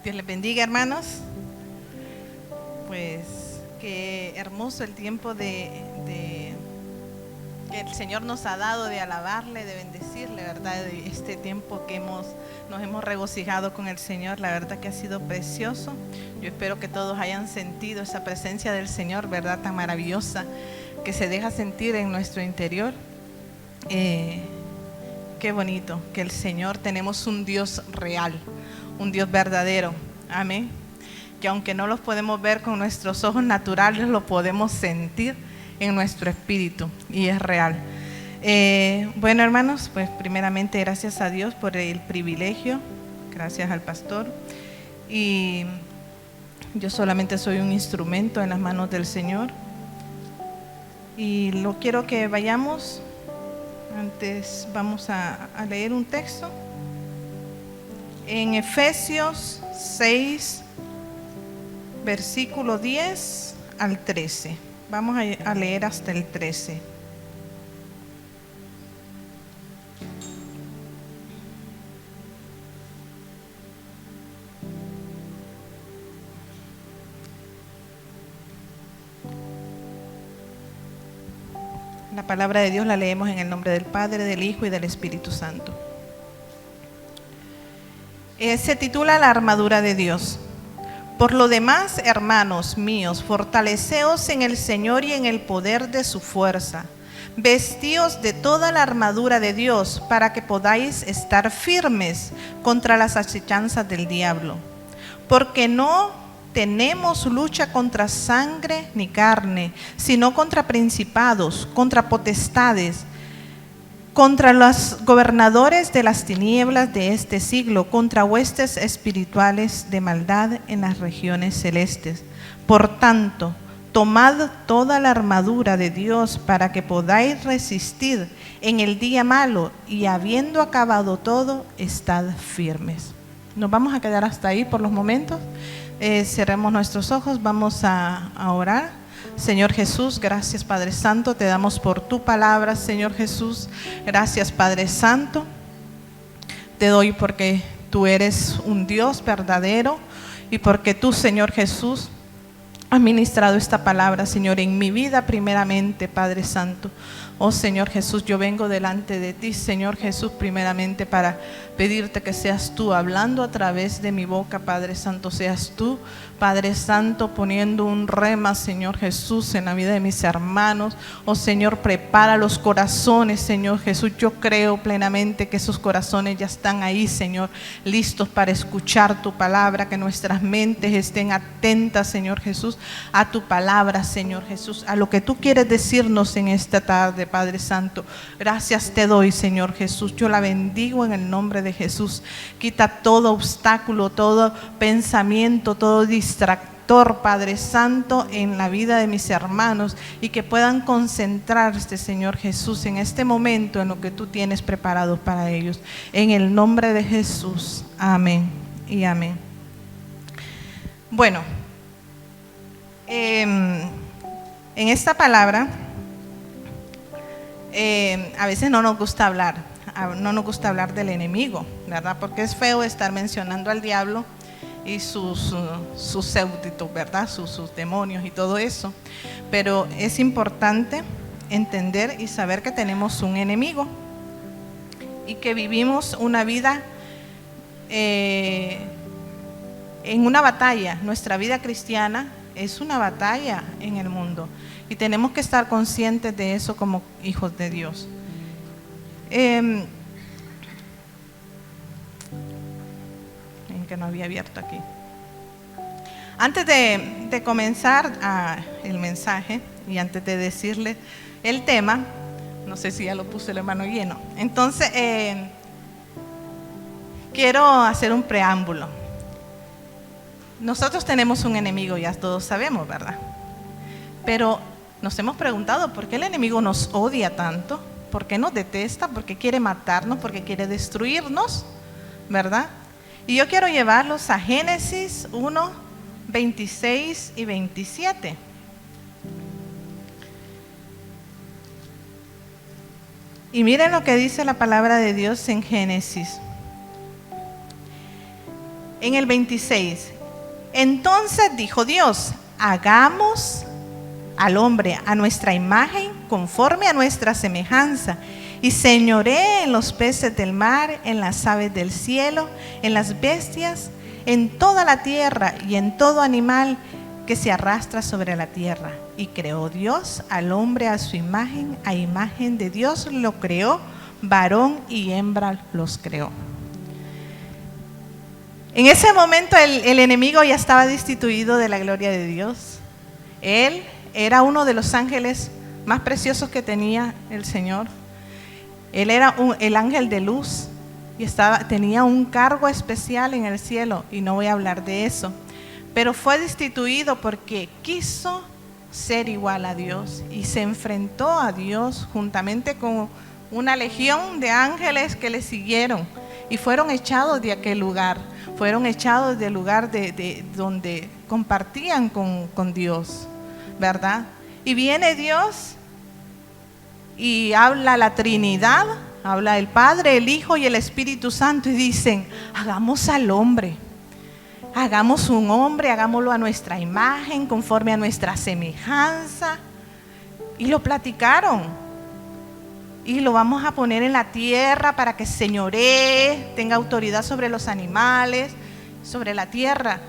Dios les bendiga, hermanos. Pues qué hermoso el tiempo que el Señor nos ha dado de alabarle, de bendecirle, ¿verdad? De este tiempo que nos hemos regocijado con el Señor, la verdad que ha sido precioso. Yo espero que todos hayan sentido esa presencia del Señor, ¿verdad? Tan maravillosa que se deja sentir en nuestro interior. Qué bonito que el Señor, tenemos un Dios real, un Dios verdadero, amén, que aunque no los podemos ver con nuestros ojos naturales, lo podemos sentir en nuestro espíritu y es real. Bueno, hermanos, pues primeramente gracias a Dios por el privilegio, gracias al pastor, y yo solamente soy un instrumento en las manos del Señor y lo quiero que vayamos. Antes vamos a leer un texto en Efesios 6, versículo 10 al 13. Vamos a leer hasta el 13. La palabra de Dios la leemos en el nombre del Padre, del Hijo y del Espíritu Santo. Se titula La armadura de Dios. Por lo demás, hermanos míos, fortaleceos en el Señor y en el poder de su fuerza. Vestíos de toda la armadura de Dios para que podáis estar firmes contra las acechanzas del diablo. Porque no tenemos lucha contra sangre ni carne, sino contra principados, contra potestades, contra los gobernadores de las tinieblas de este siglo, contra huestes espirituales de maldad en las regiones celestes. Por tanto, tomad toda la armadura de Dios para que podáis resistir en el día malo y habiendo acabado todo, estad firmes. Nos vamos a quedar hasta ahí por los momentos. Cerremos nuestros ojos, vamos a orar. Señor Jesús, gracias Padre Santo, te damos por tu palabra, Señor Jesús. Gracias Padre Santo, te doy porque tú eres un Dios verdadero y porque tú, Señor Jesús, has ministrado esta palabra, Señor, en mi vida primeramente, Padre Santo. Oh Señor Jesús, yo vengo delante de ti, Señor Jesús, primeramente para pedirte que seas tú hablando a través de mi boca, Padre Santo. Seas tú, Padre Santo, poniendo un rema, Señor Jesús, en la vida de mis hermanos. Oh Señor, prepara los corazones, Señor Jesús. Yo creo plenamente que esos corazones ya están ahí, Señor, listos para escuchar tu palabra. Que nuestras mentes estén atentas, Señor Jesús, a tu palabra, Señor Jesús, a lo que tú quieres decirnos en esta tarde, Padre Santo. Gracias te doy, Señor Jesús. Yo la bendigo en el nombre de Jesús. Quita todo obstáculo, todo pensamiento, todo distractor, Padre Santo, en la vida de mis hermanos y que puedan concentrarse, Señor Jesús, en este momento en lo que tú tienes preparado para ellos. En el nombre de Jesús. Amén y amén. Bueno, en esta palabra a veces no nos gusta hablar del enemigo, ¿verdad? Porque es feo estar mencionando al diablo y sus súbditos, ¿verdad? Sus demonios y todo eso. Pero es importante entender y saber que tenemos un enemigo y que vivimos una vida en una batalla. Nuestra vida cristiana es una batalla en el mundo y tenemos que estar conscientes de eso como hijos de Dios. En que no había abierto aquí. Antes de comenzar el mensaje y antes de decirle el tema, no sé si ya lo puse el hermano lleno, entonces quiero hacer un preámbulo. Nosotros tenemos un enemigo, ya todos sabemos, ¿verdad? Pero nos hemos preguntado por qué el enemigo nos odia tanto, por qué nos detesta, por qué quiere matarnos, por qué quiere destruirnos, ¿verdad? Y yo quiero llevarlos a Génesis 1, 26 y 27. Y miren lo que dice la palabra de Dios en Génesis. en el 26. Entonces dijo Dios: hagamos al hombre a nuestra imagen, conforme a nuestra semejanza, y señoree en los peces del mar, en las aves del cielo, en las bestias, en toda la tierra y en todo animal que se arrastra sobre la tierra. Y creó Dios al hombre a su imagen, a imagen de Dios lo creó, varón y hembra los creó. En ese momento el enemigo ya estaba destituido de la gloria de Dios. Él era uno de los ángeles más preciosos que tenía el Señor. Él era el ángel de luz y tenía un cargo especial en el cielo, y no voy a hablar de eso. Pero fue destituido porque quiso ser igual a Dios y se enfrentó a Dios juntamente con una legión de ángeles que le siguieron y fueron echados de aquel lugar. Fueron echados del lugar de donde compartían con Dios, ¿verdad? Y viene Dios y habla la Trinidad, habla el Padre, el Hijo y el Espíritu Santo, y dicen: hagamos al hombre, hagamos un hombre, hagámoslo a nuestra imagen, conforme a nuestra semejanza. Y lo platicaron. Y lo vamos a poner en la tierra para que señoree, tenga autoridad sobre los animales, sobre la tierra.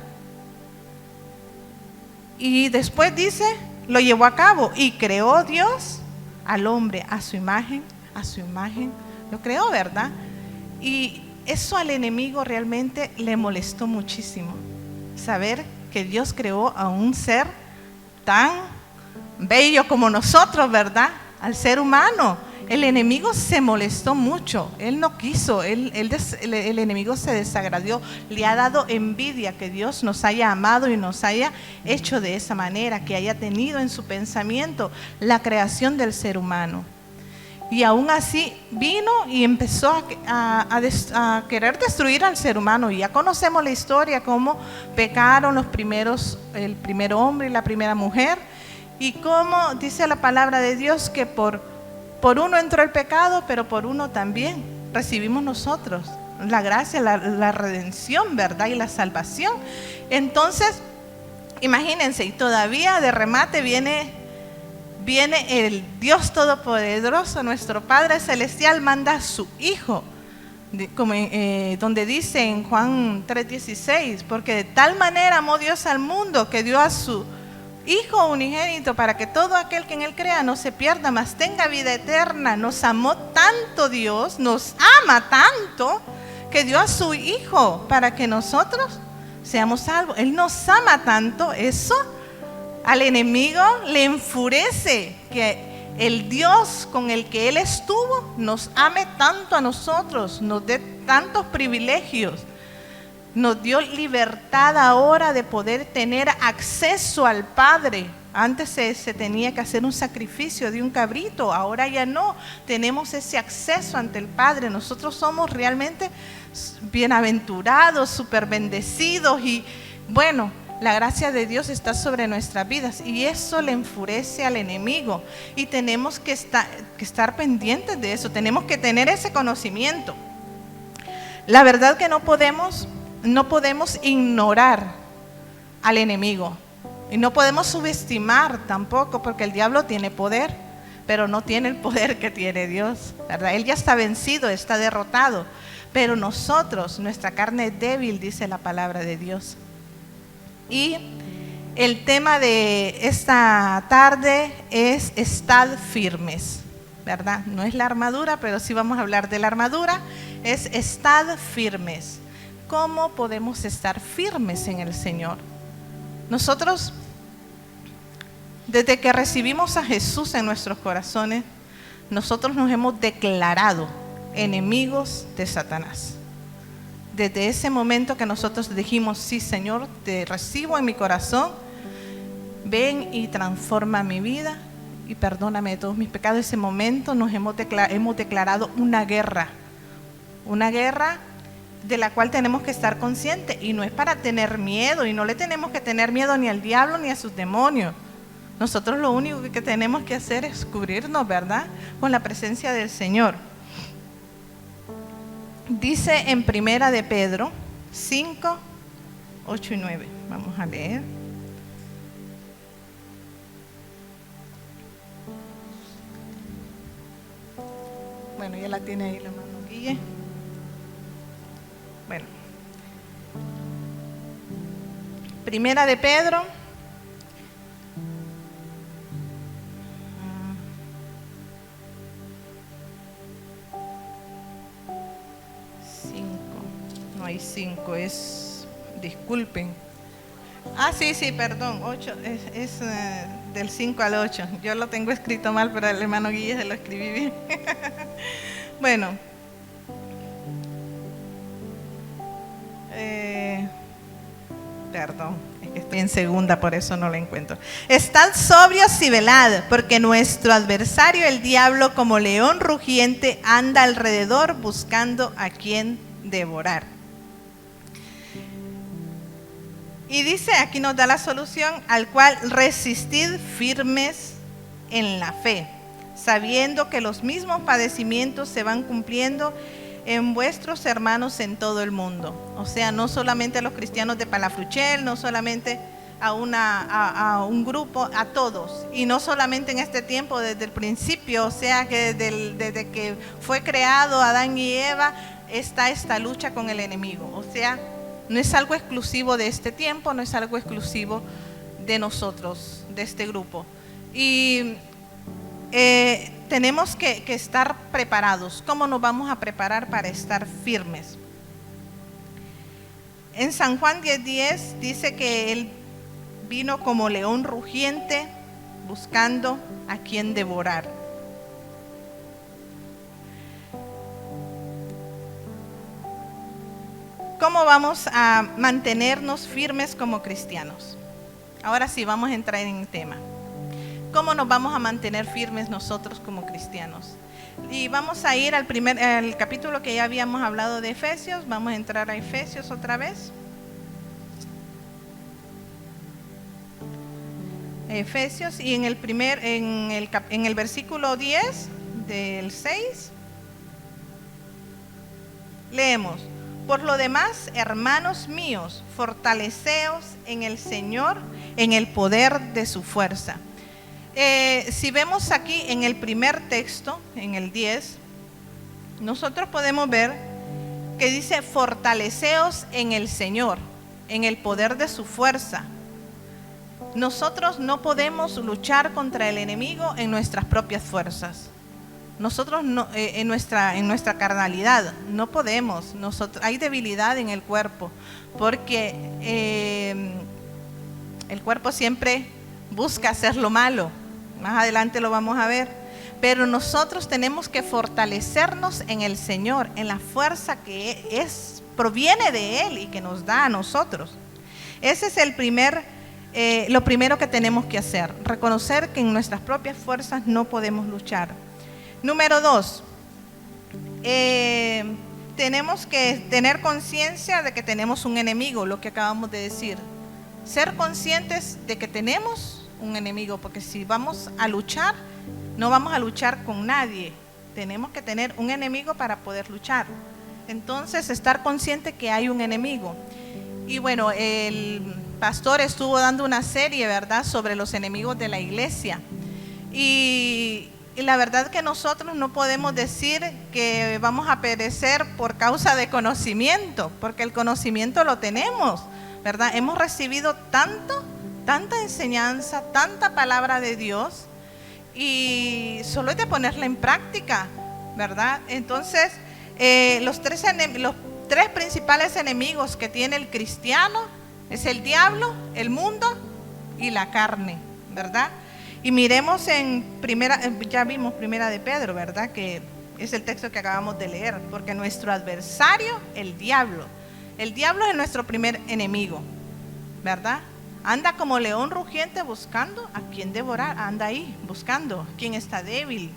Y después dice, lo llevó a cabo, y creó Dios al hombre a su imagen, lo creó, ¿verdad? Y eso al enemigo realmente le molestó muchísimo, saber que Dios creó a un ser tan bello como nosotros, ¿verdad? Al ser humano. El enemigo se molestó mucho, él no quiso, el enemigo se desagradó, le ha dado envidia que Dios nos haya amado y nos haya hecho de esa manera, que haya tenido en su pensamiento la creación del ser humano. Y aún así vino y empezó a querer destruir al ser humano. Y ya conocemos la historia, cómo pecaron el primer hombre y la primera mujer, y cómo dice la palabra de Dios que por uno entró el pecado, pero por uno también recibimos nosotros la gracia, la redención, ¿verdad? Y la salvación. Entonces, imagínense, y todavía de remate viene el Dios Todopoderoso, nuestro Padre Celestial, manda a su Hijo, donde dice en Juan 3:16, porque de tal manera amó Dios al mundo que dio a su Hijo unigénito para que todo aquel que en Él crea no se pierda, mas tenga vida eterna. Nos amó tanto Dios, nos ama tanto, que dio a su Hijo para que nosotros seamos salvos. Él nos ama tanto, eso al enemigo le enfurece, que el Dios con el que Él estuvo nos ame tanto a nosotros, nos dé tantos privilegios. Nos dio libertad ahora de poder tener acceso al Padre. Antes se tenía que hacer un sacrificio de un cabrito, ahora ya no, tenemos ese acceso ante el Padre. Nosotros somos realmente bienaventurados, súper bendecidos, y bueno, la gracia de Dios está sobre nuestras vidas, y eso le enfurece al enemigo, y tenemos que estar pendientes de eso, tenemos que tener ese conocimiento. La verdad que no podemos ignorar al enemigo, y no podemos subestimar tampoco, porque el diablo tiene poder, pero no tiene el poder que tiene Dios, ¿verdad? Él ya está vencido, está derrotado, pero nosotros, nuestra carne es débil, dice la palabra de Dios. Y el tema de esta tarde es estad firmes, ¿verdad? No es la armadura, pero sí vamos a hablar de la armadura. Es estad firmes. ¿Cómo podemos estar firmes en el Señor? Nosotros, desde que recibimos a Jesús en nuestros corazones, nosotros nos hemos declarado enemigos de Satanás. Desde ese momento que nosotros dijimos: sí, Señor, te recibo en mi corazón, ven y transforma mi vida y perdóname de todos mis pecados. En ese momento nos hemos declarado una guerra de la cual tenemos que estar conscientes, y no es para tener miedo, y no le tenemos que tener miedo ni al diablo ni a sus demonios. Nosotros lo único que tenemos que hacer es cubrirnos, ¿verdad?, con la presencia del Señor. Dice en Primera de Pedro 5, 8 y 9. Vamos a leer. Bueno, ya la tiene ahí la mano Guille. Bueno. Primera de Pedro. No hay 5, es, disculpen. Sí, perdón, 8, es del 5 al 8. Yo lo tengo escrito mal, pero el hermano Guille se lo escribí bien. Bueno. Perdón, es que estoy en segunda, por eso no la encuentro. Estad sobrios y velad, porque nuestro adversario, el diablo, como león rugiente, anda alrededor buscando a quien devorar. Y dice, aquí nos da la solución, al cual resistid firmes en la fe, sabiendo que los mismos padecimientos se van cumpliendo en vuestros hermanos en todo el mundo. O sea, no solamente a los cristianos de Palafruchel, no solamente a un grupo, a todos. Y no solamente en este tiempo, desde el principio, o sea, que desde que fue creado Adán y Eva, está esta lucha con el enemigo. O sea, no es algo exclusivo de este tiempo, no es algo exclusivo de nosotros, de este grupo. Y tenemos que estar preparados. ¿Cómo nos vamos a preparar para estar firmes? En San Juan 10:10 dice que Él vino como león rugiente buscando a quien devorar. ¿Cómo vamos a mantenernos firmes como cristianos? Ahora sí, vamos a entrar en el tema. ¿Cómo nos vamos a mantener firmes nosotros como cristianos? Y vamos a ir al capítulo que ya habíamos hablado de Efesios. Vamos a entrar a Efesios otra vez. Efesios, y en el versículo 10 del 6 leemos: por lo demás, hermanos míos, fortaleceos en el Señor, en el poder de su fuerza. Si vemos aquí en el primer texto, en el 10, nosotros podemos ver que dice: fortaleceos en el Señor, en el poder de su fuerza. Nosotros no podemos luchar contra el enemigo en nuestras propias fuerzas. Nosotros no, en nuestra carnalidad no podemos. Hay debilidad en el cuerpo, porque el cuerpo siempre busca hacer lo malo. Más adelante lo vamos a ver. Pero nosotros tenemos que fortalecernos en el Señor, en la fuerza que proviene de Él y que nos da a nosotros. Ese es lo primero que tenemos que hacer, reconocer que en nuestras propias fuerzas no podemos luchar. Número 2, tenemos que tener conciencia de que tenemos un enemigo, lo que acabamos de decir. Ser conscientes de que tenemos un enemigo, porque si vamos a luchar, no vamos a luchar con nadie. Tenemos que tener un enemigo para poder luchar. Entonces, estar consciente que hay un enemigo. Y bueno, el pastor estuvo dando una serie, ¿verdad?, sobre los enemigos de la iglesia. Y la verdad que nosotros no podemos decir que vamos a perecer por causa de conocimiento, porque el conocimiento lo tenemos, ¿verdad? Hemos recibido tanta enseñanza, tanta palabra de Dios, y solo es de ponerla en práctica, ¿verdad? Entonces, los tres principales enemigos que tiene el cristiano es el diablo, el mundo y la carne, ¿verdad? Y miremos ya vimos Primera de Pedro, ¿verdad? Que es el texto que acabamos de leer, porque nuestro adversario, el diablo es nuestro primer enemigo, ¿verdad? Anda como león rugiente buscando a quien devorar, anda ahí buscando quién está débil,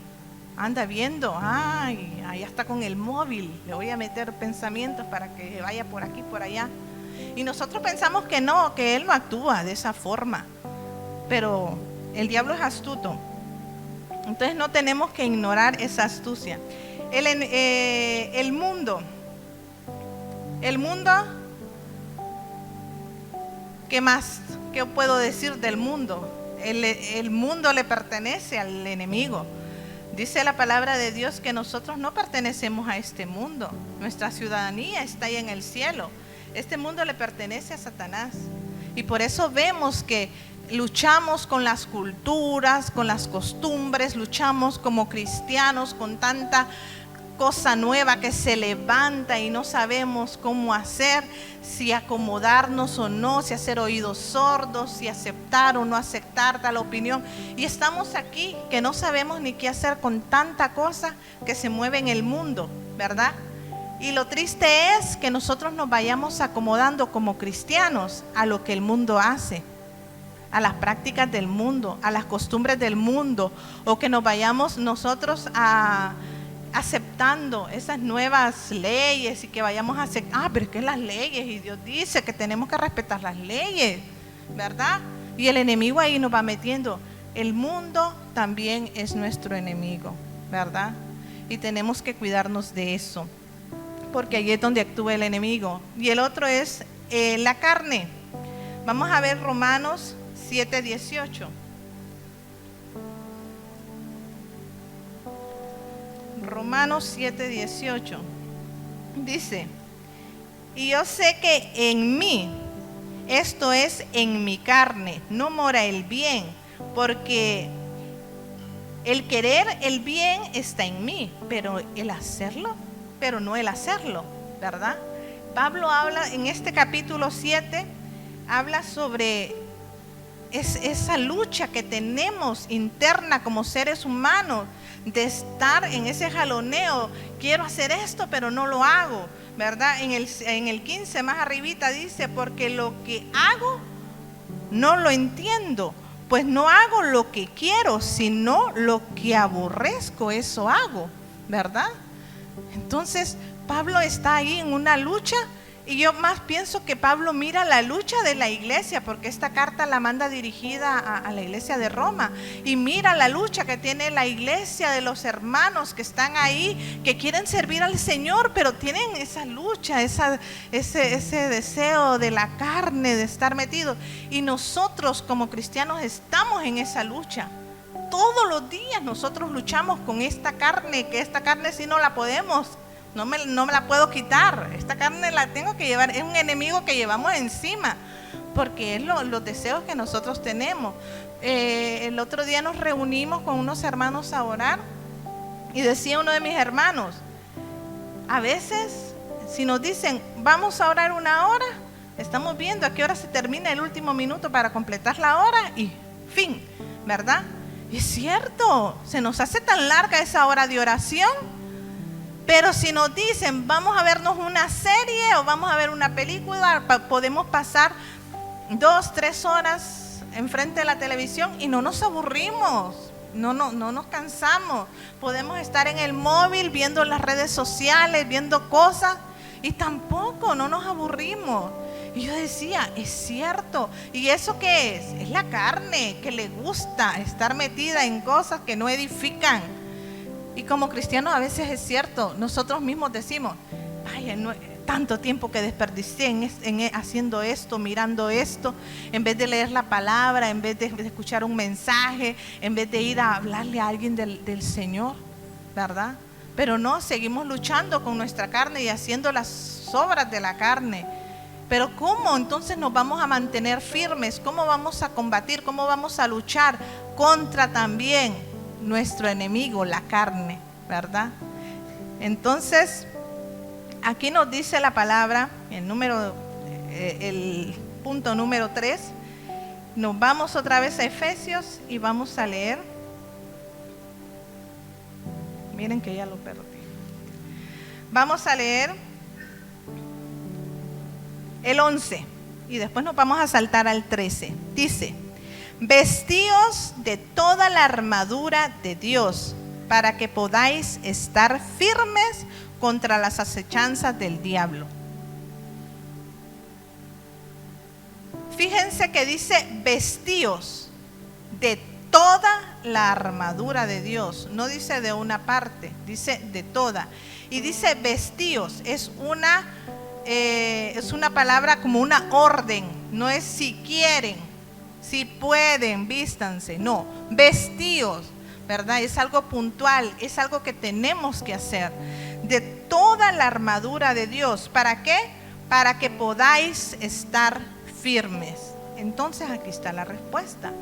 anda viendo, ahí está con el móvil, le voy a meter pensamientos para que vaya por aquí, por allá. Y nosotros pensamos que no, que él no actúa de esa forma, pero el diablo es astuto. Entonces no tenemos que ignorar esa astucia. El mundo ¿Qué más? ¿Qué puedo decir del mundo? El mundo le pertenece al enemigo. Dice la palabra de Dios que nosotros no pertenecemos a este mundo. Nuestra ciudadanía está ahí en el cielo. Este mundo le pertenece a Satanás. Y por eso vemos que luchamos con las culturas, con las costumbres, luchamos como cristianos con tanta cosa nueva que se levanta y no sabemos cómo hacer, si acomodarnos o no, si hacer oídos sordos, si aceptar o no aceptar tal opinión. Y estamos aquí que no sabemos ni qué hacer con tanta cosa que se mueve en el mundo, ¿verdad? Y lo triste es que nosotros nos vayamos acomodando como cristianos a lo que el mundo hace, a las prácticas del mundo, a las costumbres del mundo, o que nos vayamos nosotros aceptando esas nuevas leyes y que vayamos a aceptar, pero es que las leyes, y Dios dice que tenemos que respetar las leyes, ¿verdad? Y el enemigo ahí nos va metiendo. El mundo también es nuestro enemigo, ¿verdad? Y tenemos que cuidarnos de eso, porque ahí es donde actúa el enemigo. Y el otro es la carne. Vamos a ver Romanos 7:18. Romanos 7:18 dice: y yo sé que en mí, esto es en mi carne, no mora el bien, porque el querer el bien está en mí, pero el hacerlo, pero no el hacerlo, ¿verdad? Pablo habla en este capítulo 7, habla sobre esa lucha que tenemos interna como seres humanos, de estar en ese jaloneo, quiero hacer esto pero no lo hago, ¿verdad? En el 15 más arribita dice: porque lo que hago no lo entiendo, pues no hago lo que quiero, sino lo que aborrezco, eso hago, ¿verdad? Entonces Pablo está ahí en una lucha. Y yo más pienso que Pablo mira la lucha de la iglesia, porque esta carta la manda dirigida a la iglesia de Roma, y mira la lucha que tiene la iglesia, de los hermanos que están ahí, que quieren servir al Señor, pero tienen esa lucha, ese deseo de la carne, de estar metidos. Y nosotros como cristianos estamos en esa lucha. Todos los días nosotros luchamos con esta carne, que esta carne si no la podemos, no me la puedo quitar. Esta carne la tengo que llevar, es un enemigo que llevamos encima, porque es los deseos que nosotros tenemos. El otro día nos reunimos con unos hermanos a orar, y decía uno de mis hermanos: a veces si nos dicen vamos a orar 1 hora, estamos viendo a qué hora se termina el último minuto para completar la hora y fin, ¿verdad? Y es cierto, se nos hace tan larga esa hora de oración. Pero si nos dicen vamos a vernos una serie o vamos a ver una película, podemos pasar 2-3 horas enfrente de la televisión y no nos aburrimos, no nos cansamos. Podemos estar en el móvil viendo las redes sociales, viendo cosas, y tampoco no nos aburrimos. Y yo decía, es cierto. ¿Y eso qué es? Es la carne, que le gusta estar metida en cosas que no edifican. Y como cristianos a veces es cierto, nosotros mismos decimos: ay, tanto tiempo que desperdicié haciendo esto, mirando esto, en vez de leer la palabra, en vez de escuchar un mensaje, en vez de ir a hablarle a alguien del Señor, ¿verdad? Pero no, seguimos luchando con nuestra carne y haciendo las obras de la carne. Pero ¿cómo entonces nos vamos a mantener firmes? ¿Cómo vamos a combatir? ¿Cómo vamos a luchar contra también nuestro enemigo, la carne, ¿verdad? Entonces, aquí nos dice la palabra, el punto número 3. Nos vamos otra vez a Efesios y vamos a leer. Miren que ya lo perdí. Vamos a leer el 11 y después nos vamos a saltar al 13. Dice: vestíos de toda la armadura de Dios, para que podáis estar firmes contra las acechanzas del diablo. Fíjense que dice vestíos de toda la armadura de Dios. No dice de una parte, dice de toda. Y dice vestíos, es una palabra como una orden, No es si quieren, si pueden, vístanse. No, vestíos, ¿verdad? Es algo puntual, es algo que tenemos que hacer. De toda la armadura de Dios. ¿Para qué? Para que podáis estar firmes. Entonces aquí está la respuesta.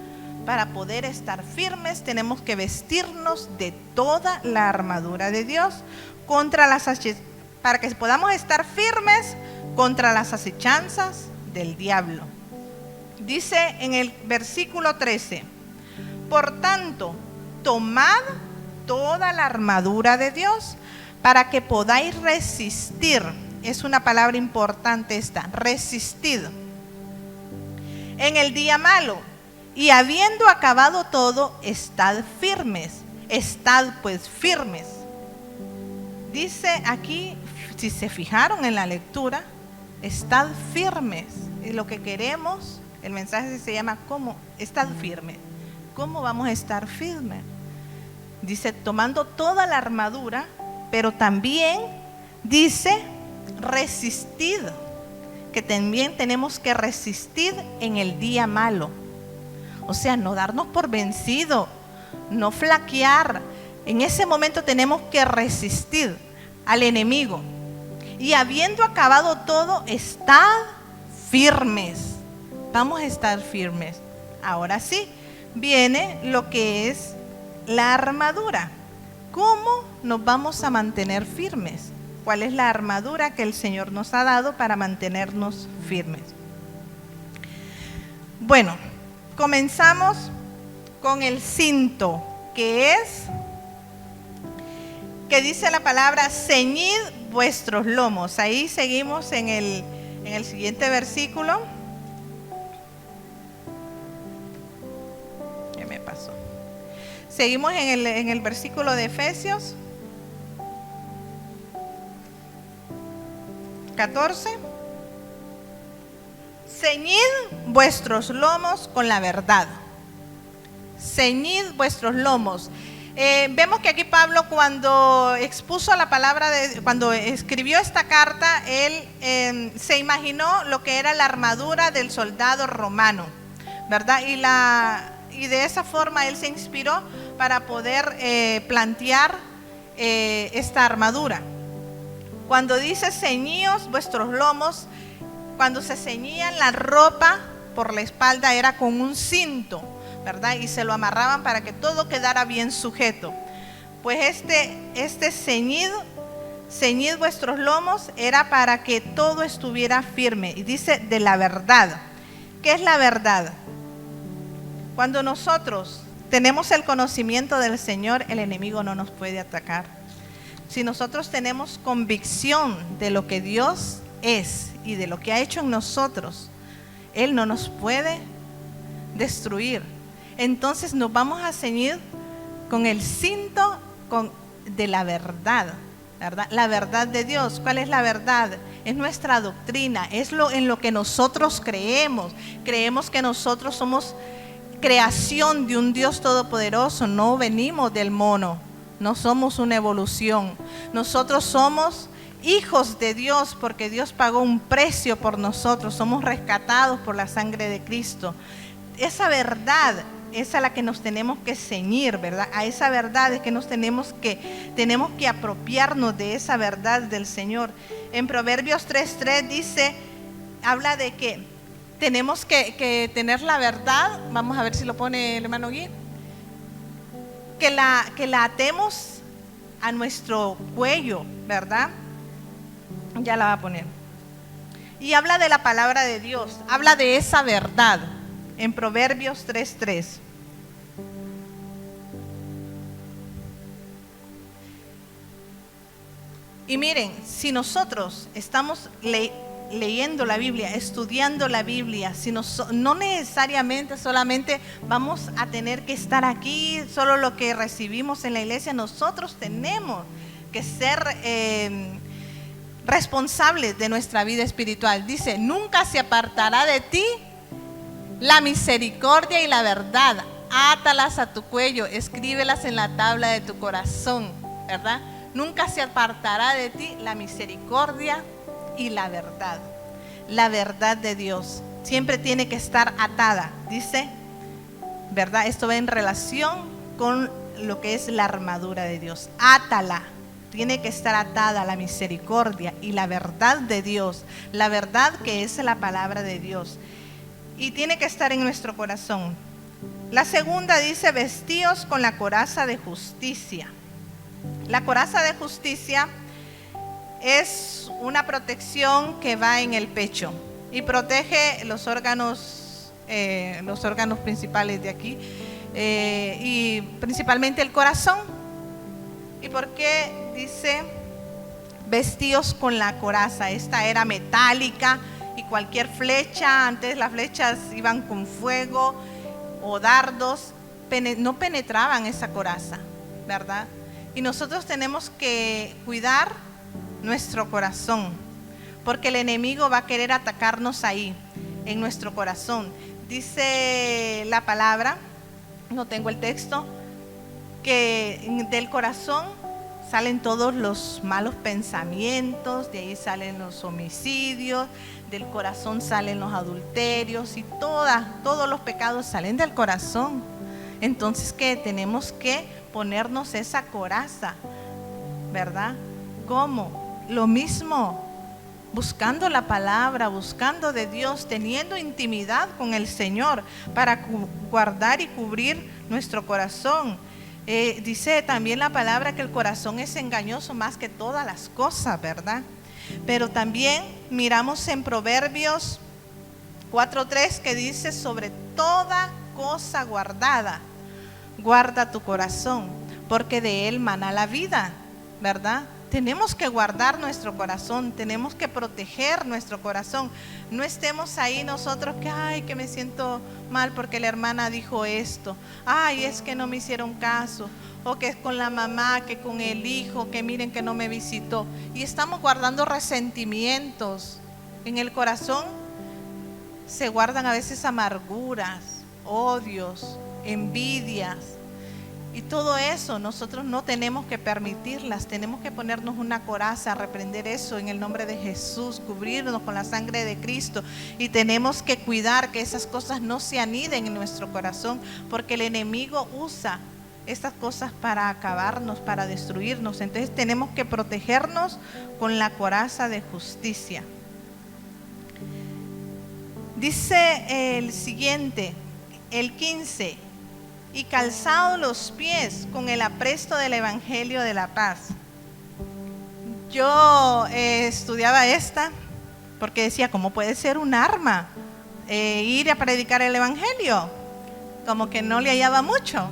Para poder estar firmes tenemos que vestirnos de toda la armadura de Dios para que podamos estar firmes contra las acechanzas del diablo. Dice en el versículo 13: por tanto, tomad toda la armadura de Dios para que podáis resistir. Es una palabra importante esta, resistir en el día malo. Y habiendo acabado todo, estad firmes. Estad pues firmes. Dice aquí, si se fijaron en la lectura, estad firmes. Y lo que queremos, el mensaje se llama ¿cómo? Estad firmes. ¿Cómo vamos a estar firmes? Dice, tomando toda la armadura, pero también dice, resistid. Que también tenemos que resistir en el día malo. O sea, no darnos por vencido, no flaquear. En ese momento tenemos que resistir al enemigo. Y habiendo acabado todo, estad firmes. Vamos a estar firmes. Ahora sí, viene lo que es la armadura. ¿Cómo nos vamos a mantener firmes? ¿Cuál es la armadura que el Señor nos ha dado para mantenernos firmes? Bueno, comenzamos con el cinto, que dice la palabra, ceñid vuestros lomos. Ahí seguimos en el siguiente versículo. ¿Qué me pasó? Seguimos en el versículo de Efesios 14. Ceñid vuestros lomos con la verdad. Ceñid vuestros lomos. Vemos que aquí Pablo, cuando expuso la palabra, cuando escribió esta carta, él se imaginó lo que era la armadura del soldado romano, ¿verdad? Y de esa forma él se inspiró para poder plantear esta armadura. Cuando dice ceñíos vuestros lomos, cuando se ceñían la ropa por la espalda era con un cinto, ¿verdad? Y se lo amarraban para que todo quedara bien sujeto. Pues este ceñid vuestros lomos era para que todo estuviera firme. Y dice de la verdad. ¿Qué es la verdad? Cuando nosotros tenemos el conocimiento del Señor, el enemigo no nos puede atacar. Si nosotros tenemos convicción de lo que Dios es y de lo que ha hecho en nosotros, Él no nos puede destruir. Entonces nos vamos a ceñir con el cinto de la verdad, ¿verdad? La verdad de Dios. ¿Cuál es la verdad? Es nuestra doctrina, es en lo que nosotros creemos. Creemos que nosotros somos creación de un Dios todopoderoso, no venimos del mono, no somos una evolución. Nosotros somos hijos de Dios porque Dios pagó un precio por nosotros, somos rescatados por la sangre de Cristo. Esa verdad es a la que nos tenemos que ceñir, ¿verdad? A esa verdad es que tenemos que apropiarnos de esa verdad del Señor. En Proverbios 3:3 dice, habla de que tenemos que tener la verdad. Vamos a ver si lo pone el hermano Gui. Que la atemos a nuestro cuello, ¿verdad? Ya la va a poner. Y habla de la palabra de Dios, habla de esa verdad en Proverbios 3:3. Y miren, si nosotros estamos leyendo la Biblia, estudiando la Biblia, no necesariamente solamente vamos a tener que estar aquí, solo lo que recibimos en la iglesia. Nosotros tenemos que ser responsables de nuestra vida espiritual. Dice, nunca se apartará de ti la misericordia y la verdad. Átalas a tu cuello, escríbelas en la tabla de tu corazón, ¿verdad? Nunca se apartará de ti la misericordia y la verdad de Dios. siempre tiene que estar atada, dice, ¿verdad? Esto va en relación con lo que es la armadura de Dios. Átala, tiene que estar atada a la misericordia y la verdad de Dios, la verdad que es la palabra de Dios, y tiene que estar en nuestro corazón. La segunda dice, vestíos con la coraza de justicia. La coraza de justicia es una protección que va en el pecho y protege los órganos principales de aquí, y principalmente el corazón. ¿Y por qué dice vestíos con la coraza? Esta era metálica y cualquier flecha, antes las flechas iban con fuego o dardos, no penetraban esa coraza, ¿verdad? Y nosotros tenemos que cuidar nuestro corazón, porque el enemigo va a querer atacarnos ahí, en nuestro corazón. Dice la palabra, no tengo el texto, que del corazón salen todos los malos pensamientos, de ahí salen los homicidios, del corazón salen los adulterios y todos los pecados salen del corazón. Entonces, ¿qué? Tenemos que ponernos esa coraza, ¿verdad? ¿Cómo? Lo mismo, buscando la palabra, buscando de Dios, teniendo intimidad con el Señor para guardar y cubrir nuestro corazón. Dice también la palabra que el corazón es engañoso más que todas las cosas, ¿verdad? Pero también miramos en Proverbios 4:3 que dice, sobre toda cosa guardada, guarda tu corazón, porque de él mana la vida, ¿verdad? Tenemos que guardar nuestro corazón, tenemos que proteger nuestro corazón. No estemos ahí nosotros que, ay, que me siento mal porque la hermana dijo esto. Ay, es que no me hicieron caso. O que es con la mamá, que con el hijo, que miren que no me visitó. Y estamos guardando resentimientos. En el corazón se guardan a veces amarguras, odios, envidias. Y todo eso nosotros no tenemos que permitirlas, tenemos que ponernos una coraza, reprender eso en el nombre de Jesús, cubrirnos con la sangre de Cristo, y tenemos que cuidar que esas cosas no se aniden en nuestro corazón, porque el enemigo usa estas cosas para acabarnos, para destruirnos. Entonces tenemos que protegernos con la coraza de justicia. Dice el siguiente, el 15, y calzados los pies con el apresto del evangelio de la paz. Yo estudiaba esta porque decía, ¿cómo puede ser un arma ir a predicar el evangelio? Como que no le hallaba mucho.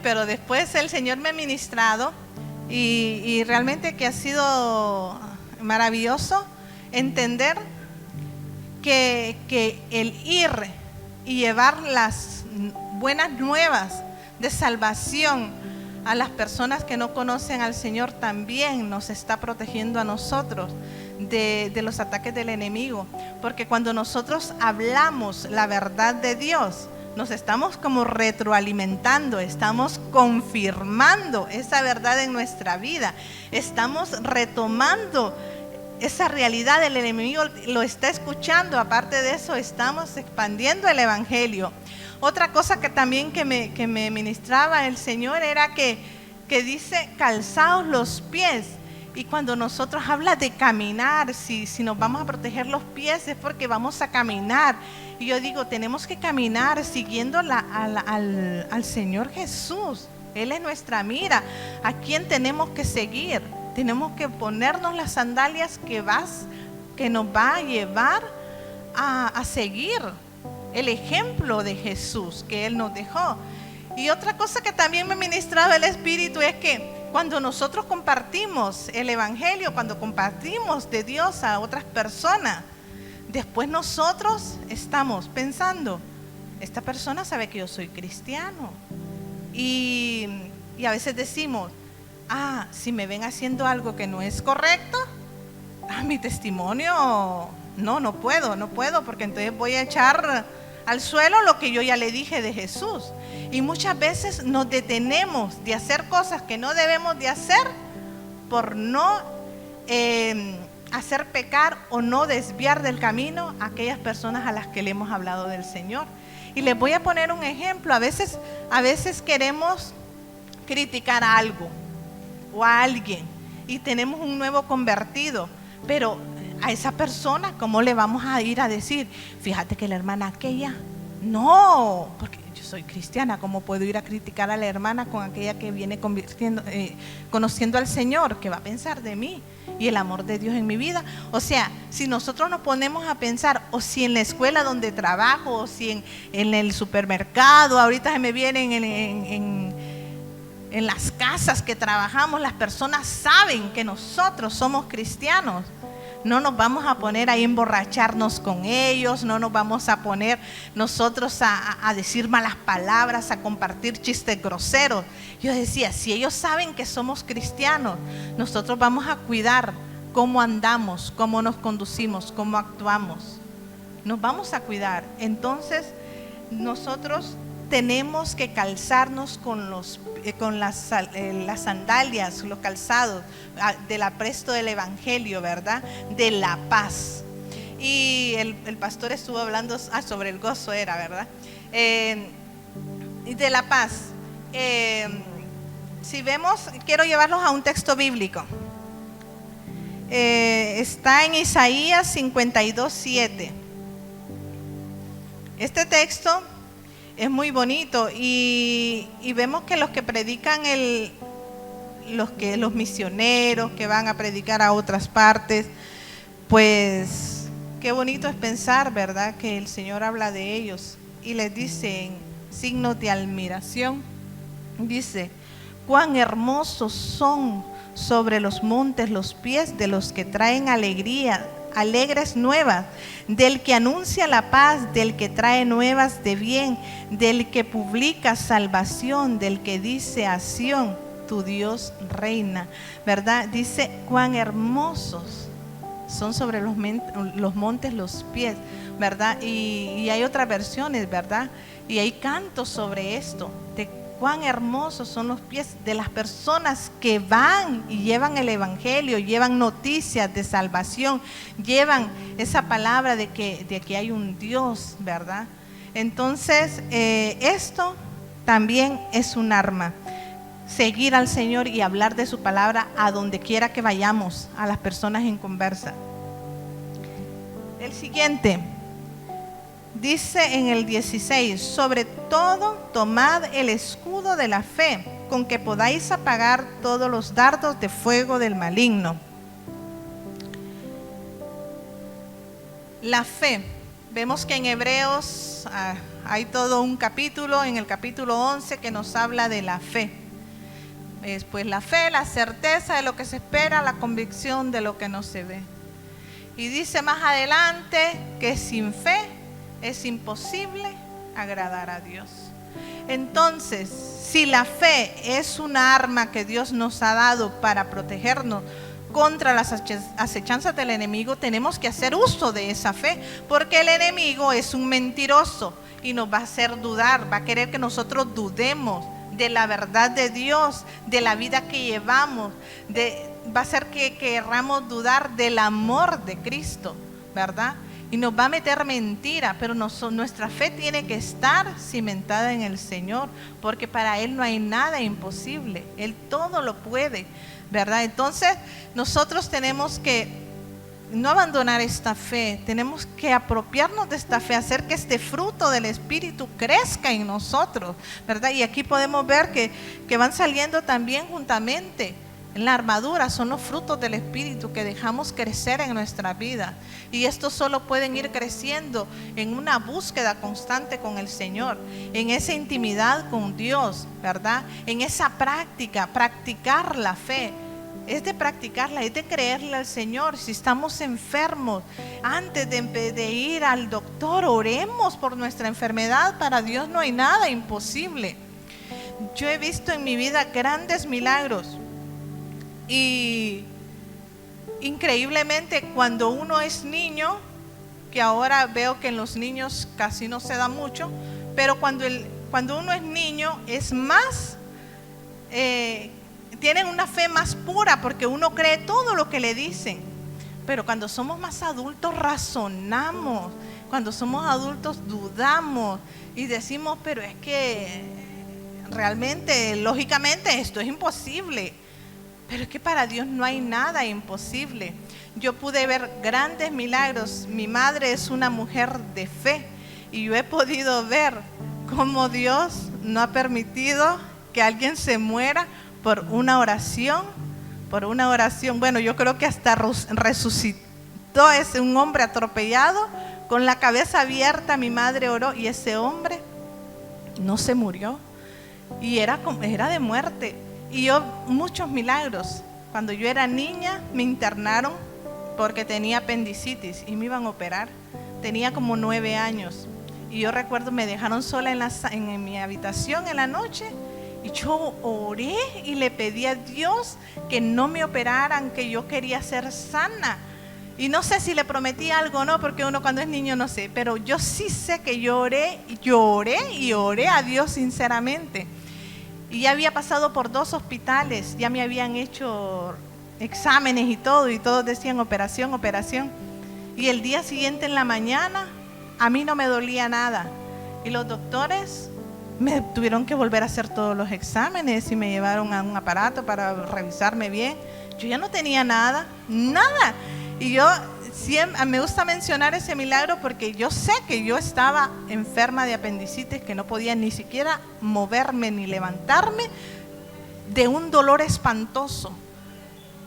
Pero después el Señor me ha ministrado y realmente que ha sido maravilloso entender que el ir y llevar las buenas nuevas de salvación a las personas que no conocen al Señor también nos está protegiendo a nosotros de los ataques del enemigo, porque cuando nosotros hablamos la verdad de Dios, nos estamos como retroalimentando, estamos confirmando esa verdad en nuestra vida, estamos retomando esa realidad. El enemigo lo está escuchando, aparte de eso estamos expandiendo el evangelio. Otra cosa que también que me ministraba el Señor era que dice calzaos los pies, y cuando nosotros habla de caminar, si nos vamos a proteger los pies es porque vamos a caminar, y yo digo, tenemos que caminar siguiendo al Señor Jesús. Él es nuestra mira, a quien tenemos que seguir, tenemos que ponernos las sandalias que nos va a llevar a seguir el ejemplo de Jesús que Él nos dejó. Y otra cosa que también me ministraba el Espíritu es que cuando nosotros compartimos el evangelio, cuando compartimos de Dios a otras personas, después nosotros estamos pensando, esta persona sabe que yo soy cristiano, y a veces decimos, si me ven haciendo algo que no es correcto, mi testimonio, no puedo, porque entonces voy a echar al suelo lo que yo ya le dije de Jesús. Y muchas veces nos detenemos de hacer cosas que no debemos de hacer por no hacer pecar o no desviar del camino a aquellas personas a las que le hemos hablado del Señor. Y les voy a poner un ejemplo. A veces queremos criticar a algo o a alguien y tenemos un nuevo convertido, pero a esa persona, ¿cómo le vamos a ir a decir? Fíjate que la hermana aquella, no, porque yo soy cristiana, ¿cómo puedo ir a criticar a la hermana con aquella que viene conociendo al Señor? ¿Qué va a pensar de mí y el amor de Dios en mi vida? O sea, si nosotros nos ponemos a pensar, o si en la escuela donde trabajo, o si en el supermercado, ahorita se me vienen en las casas que trabajamos, las personas saben que nosotros somos cristianos. No nos vamos a poner a emborracharnos con ellos, no nos vamos a poner nosotros a decir malas palabras, a compartir chistes groseros. Yo decía, si ellos saben que somos cristianos, nosotros vamos a cuidar cómo andamos, cómo nos conducimos, cómo actuamos. Nos vamos a cuidar. Entonces, nosotros tenemos que calzarnos con las sandalias, los calzados del apresto del Evangelio, ¿verdad? De la paz. Y el pastor estuvo hablando sobre el gozo, era, ¿verdad? Y de la paz. Si vemos, quiero llevarlos a un texto bíblico. Está en Isaías 52:7. Este texto es muy bonito y vemos que los que predican los misioneros que van a predicar a otras partes, pues qué bonito es pensar, ¿verdad?, que el Señor habla de ellos y les dice en signos de admiración, dice: cuán hermosos son sobre los montes los pies de los que traen alegres nuevas, del que anuncia la paz, del que trae nuevas de bien, del que publica salvación, del que dice a Sión, tu Dios reina, ¿verdad? Dice cuán hermosos son sobre los montes los pies, ¿verdad? Y hay otras versiones, ¿verdad? Y hay cantos sobre esto, de cuán hermosos son los pies de las personas que van y llevan el Evangelio, llevan noticias de salvación, llevan esa palabra de que hay un Dios, ¿verdad? Entonces, esto también es un arma. Seguir al Señor y hablar de su palabra a donde quiera que vayamos, a las personas en conversa. El siguiente dice en el 16: sobre todo tomad el escudo de la fe, con que podáis apagar todos los dardos de fuego del maligno. La fe, vemos que en Hebreos hay todo un capítulo, en el capítulo 11, que nos habla de la fe. Pues la fe, la certeza de lo que se espera, la convicción de lo que no se ve. Y dice más adelante que sin fe es imposible agradar a Dios. Entonces, si la fe es una arma que Dios nos ha dado para protegernos contra las acechanzas del enemigo, tenemos que hacer uso de esa fe, porque el enemigo es un mentiroso y nos va a hacer dudar, va a querer que nosotros dudemos de la verdad de Dios, de la vida que llevamos, va a hacer que querramos dudar del amor de Cristo, ¿verdad? Y nos va a meter mentira, pero nuestra fe tiene que estar cimentada en el Señor, porque para Él no hay nada imposible, Él todo lo puede, ¿verdad? Entonces nosotros tenemos que no abandonar esta fe, tenemos que apropiarnos de esta fe, hacer que este fruto del Espíritu crezca en nosotros, ¿verdad? Y aquí podemos ver que van saliendo también juntamente en la armadura, son los frutos del Espíritu que dejamos crecer en nuestra vida. Y estos solo pueden ir creciendo en una búsqueda constante con el Señor, en esa intimidad con Dios, ¿verdad? En esa práctica, practicar la fe. Es de practicarla, es de creerle al Señor. Si estamos enfermos, antes de ir al doctor, oremos por nuestra enfermedad. Para Dios no hay nada imposible. Yo he visto en mi vida grandes milagros. Y increíblemente, cuando uno es niño, que ahora veo que en los niños casi no se da mucho, pero cuando uno es niño es más, tienen una fe más pura, porque uno cree todo lo que le dicen, Pero cuando somos más adultos razonamos, cuando somos adultos dudamos y decimos, pero es que realmente, lógicamente esto es imposible. Pero es que para Dios no hay nada imposible. Yo pude ver grandes milagros. Mi madre es una mujer de fe y yo he podido ver cómo Dios no ha permitido que alguien se muera por una oración. Bueno, yo creo que hasta resucitó ese un hombre atropellado con la cabeza abierta. Mi madre oró y ese hombre no se murió y era de muerte. Y yo, muchos milagros. Cuando yo era niña me internaron porque tenía apendicitis y me iban a operar. Tenía como 9 años y yo recuerdo me dejaron sola en mi habitación en la noche. Y yo oré y le pedí a Dios que no me operaran, que yo quería ser sana. Y no sé si le prometí algo o no, porque uno cuando es niño no sé. Pero yo sí sé que lloré a Dios sinceramente. Y ya había pasado por 2 hospitales, ya me habían hecho exámenes y todos decían operación. Y el día siguiente en la mañana, a mí no me dolía nada. Y los doctores me tuvieron que volver a hacer todos los exámenes y me llevaron a un aparato para revisarme bien. Yo ya no tenía nada. Y yo siempre me gusta mencionar ese milagro porque yo sé que yo estaba enferma de apendicitis, que no podía ni siquiera moverme ni levantarme de un dolor espantoso.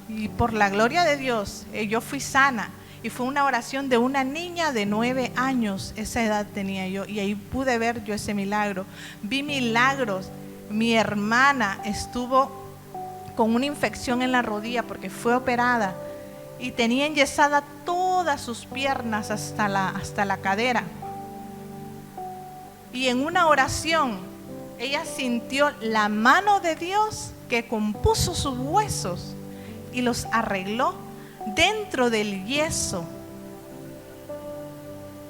Y por la gloria de Dios, yo fui sana. Y fue una oración de una niña de 9 años, esa edad tenía yo, y ahí pude ver yo ese milagro. Vi milagros. Mi hermana estuvo con una infección en la rodilla porque fue operada y tenía enyesada todas sus piernas hasta la cadera. Y en una oración, ella sintió la mano de Dios que compuso sus huesos y los arregló dentro del yeso.